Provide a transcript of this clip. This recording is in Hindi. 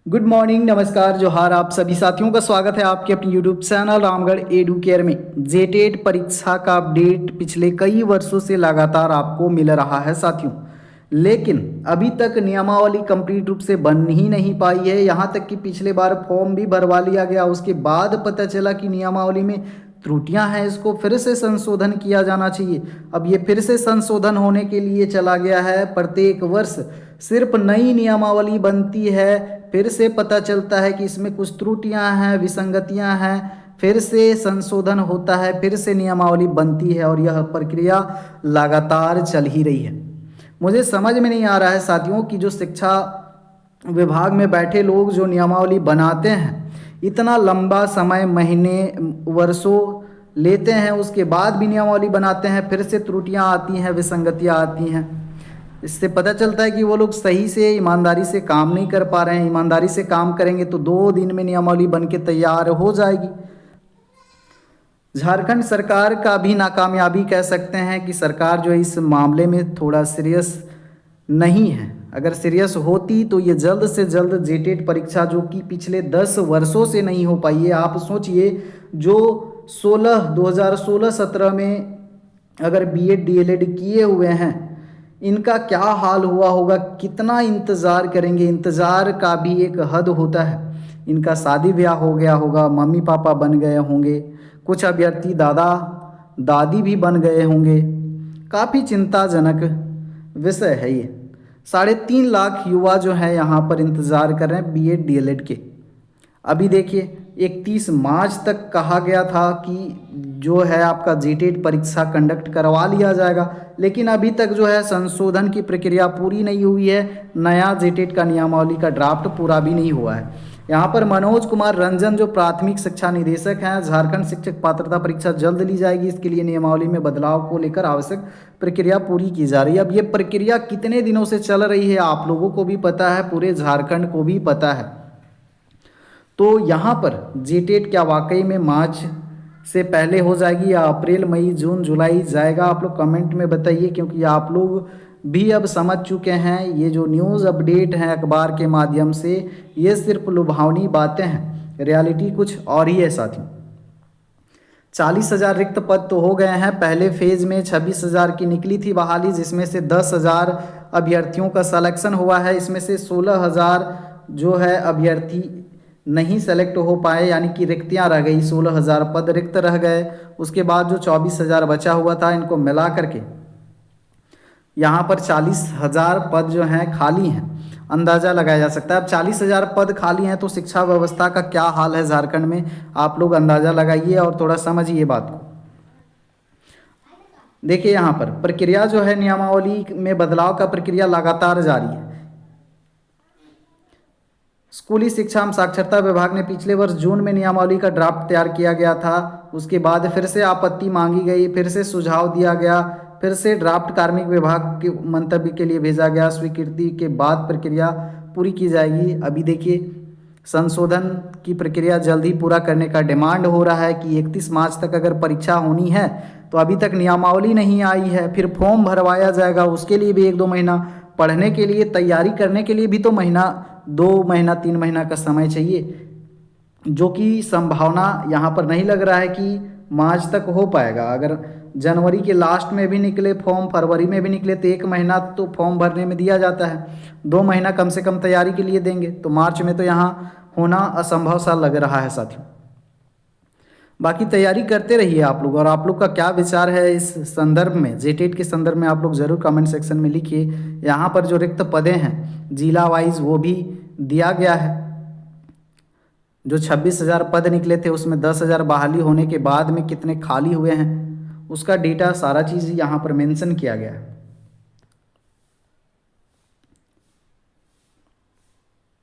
गुड मॉर्निंग, नमस्कार, जोहार। आप सभी साथियों का स्वागत है आपके अपने YouTube channel Ramgarh edu care में। जेटेट परीक्षा का अपडेट पिछले कई वर्षों से लगातार आपको मिल रहा है साथियों, लेकिन अभी तक नियमावली कंप्लीट रूप से बन ही नहीं पाई है। यहाँ तक कि पिछले बार फॉर्म भी भरवा लिया गया, उसके बाद पता चला कि नियमावली में त्रुटियां हैं, इसको फिर से संशोधन किया जाना चाहिए। अब ये फिर से संशोधन होने के लिए चला गया है। प्रत्येक वर्ष सिर्फ नई नियमावली बनती है, फिर से पता चलता है कि इसमें कुछ त्रुटियां हैं, विसंगतियां हैं, फिर से संशोधन होता है, फिर से नियमावली बनती है और यह प्रक्रिया लगातार चल ही रही है। मुझे समझ में नहीं आ रहा है साथियों कि जो शिक्षा विभाग में बैठे लोग जो नियमावली बनाते हैं, इतना लंबा समय, महीने, वर्षों लेते हैं, उसके बाद भी नियमावली बनाते हैं, फिर से त्रुटियां आती हैं, विसंगतियां आती हैं। इससे पता चलता है कि वो लोग सही से, ईमानदारी से काम नहीं कर पा रहे हैं। ईमानदारी से काम करेंगे तो 2 दिन में नियमावली बन के तैयार हो जाएगी। झारखंड सरकार का भी नाकामयाबी कह सकते हैं कि सरकार जो है इस मामले में थोड़ा सीरियस नहीं है। अगर सीरियस होती तो ये जल्द से जल्द जेटेट परीक्षा, जो कि पिछले 10 वर्षों से नहीं हो पाई है, आप सोचिए, जो 2016-17 में अगर बीएड डीएलएड किए हुए हैं, इनका क्या हाल हुआ होगा, कितना इंतज़ार करेंगे। इंतज़ार का भी एक हद होता है। इनका शादी ब्याह हो गया होगा, मम्मी पापा बन गए होंगे, कुछ अभ्यर्थी दादा दादी भी बन गए होंगे। काफ़ी चिंताजनक विषय है ये। 3.5 लाख युवा जो है यहाँ पर इंतज़ार कर रहे हैं बीएड डीएलएड के। अभी देखिए, 31 मार्च तक कहा गया था कि जो है आपका जेटेट परीक्षा कंडक्ट करवा लिया जाएगा, लेकिन अभी तक जो है संशोधन की प्रक्रिया पूरी नहीं हुई है। नया जेटेट का नियमावली का ड्राफ्ट पूरा भी नहीं हुआ है। यहाँ पर मनोज कुमार रंजन जो प्राथमिक शिक्षा निदेशक हैं, झारखंड शिक्षक पात्रता परीक्षा जल्द ली जाएगी, इसके लिए नियमावली में बदलाव को लेकर आवश्यक प्रक्रिया पूरी की जा रही है। अब ये प्रक्रिया कितने दिनों से चल रही है आप लोगों को भी पता है, पूरे झारखंड को भी पता है। तो यहाँ पर जेटेट क्या वाकई में मार्च से पहले हो जाएगी या अप्रैल, मई, जून, जुलाई जाएगा? आप लोग कमेंट में बताइए, क्योंकि आप लोग भी अब समझ चुके हैं ये जो न्यूज़ अपडेट है अखबार के माध्यम से, ये सिर्फ लुभावनी बातें हैं, रियलिटी कुछ और ही है साथियों। 40,000 रिक्त पद तो हो गए हैं। पहले फेज में 26,000 की निकली थी बहाली, जिसमें से 10,000 अभ्यर्थियों का सिलेक्शन हुआ है। इसमें से 16,000 जो है अभ्यर्थी नहीं सेलेक्ट हो पाए, यानी कि रिक्तियां रह गई। 16,000 पद रिक्त रह गए। उसके बाद जो 24,000 बचा हुआ था, इनको मिला करके यहाँ पर 40,000 पद जो हैं खाली हैं। अंदाज़ा लगाया जा सकता है। अब 40,000 पद खाली हैं तो शिक्षा व्यवस्था का क्या हाल है झारखंड में, आप लोग अंदाज़ा लगाइए और थोड़ा समझिए बात को। देखिए, यहाँ पर प्रक्रिया जो है नियमावली में बदलाव का प्रक्रिया लगातार जारी है। स्कूली शिक्षा एवं साक्षरता विभाग ने पिछले वर्ष जून में नियमावली का ड्राफ्ट तैयार किया गया था। उसके बाद फिर से आपत्ति मांगी गई, फिर से सुझाव दिया गया, फिर से ड्राफ्ट कार्मिक विभाग के मंतव्य के लिए भेजा गया। स्वीकृति के बाद प्रक्रिया पूरी की जाएगी। अभी देखिए, संशोधन की प्रक्रिया जल्द ही पूरा करने का डिमांड हो रहा है कि 31 मार्च तक अगर परीक्षा होनी है तो अभी तक नियमावली नहीं आई है, फिर फॉर्म भरवाया जाएगा, उसके लिए भी 1-2 महीना, पढ़ने के लिए, तैयारी करने के लिए भी तो महीना, 2 महीना, 3 महीना का समय चाहिए, जो कि संभावना यहाँ पर नहीं लग रहा है कि मार्च तक हो पाएगा। अगर जनवरी के लास्ट में भी निकले फॉर्म, फरवरी में भी निकले, तो 1 महीना तो फॉर्म भरने में दिया जाता है, 2 महीना कम से कम तैयारी के लिए देंगे, तो मार्च में तो यहाँ होना असंभव सा लग रहा है साथियों। बाकी तैयारी करते रहिए आप लोग। और आप लोग का क्या विचार है इस संदर्भ में, जेटेट के संदर्भ में, आप लोग ज़रूर कमेंट सेक्शन में लिखिए। यहाँ पर जो रिक्त पदें हैं जिला वाइज वो भी दिया गया है। जो 26,000 पद निकले थे उसमें 10,000 बहाली होने के बाद में कितने खाली हुए हैं, उसका डेटा, सारा चीज़ यहाँ पर मेंशन किया गया है।